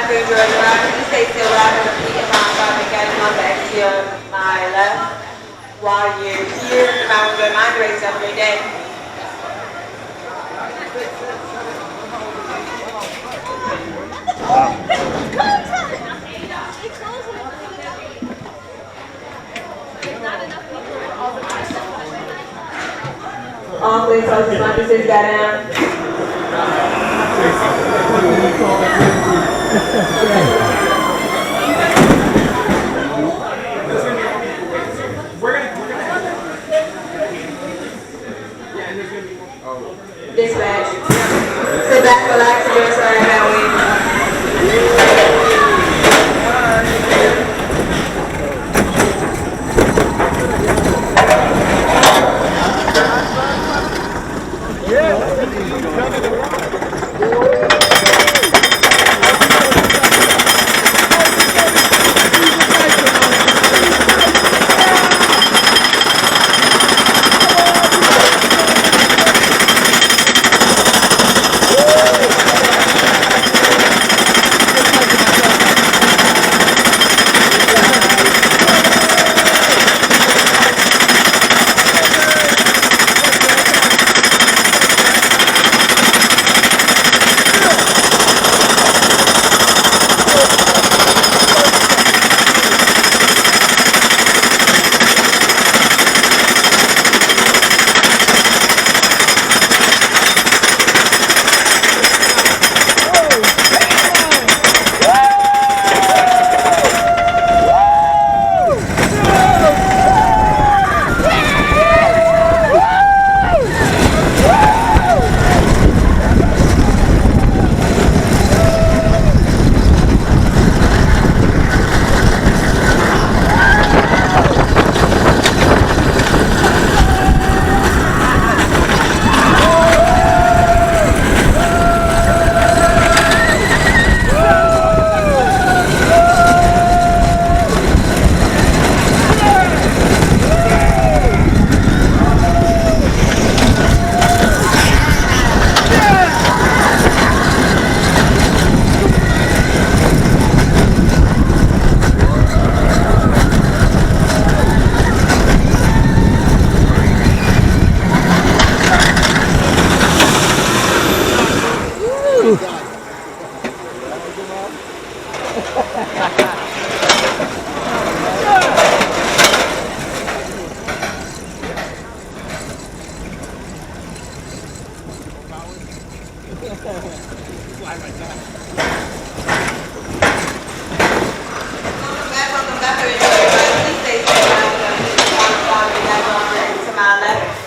after enjoy the ride. Please stay still rather than keep on stopping getting on the exit on my left. While you're here, remember to mind the race every day. All police officers, my officers got down. Dispatch. Sit back, relax, and do sorry Batwing.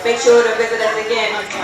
Make sure to visit us again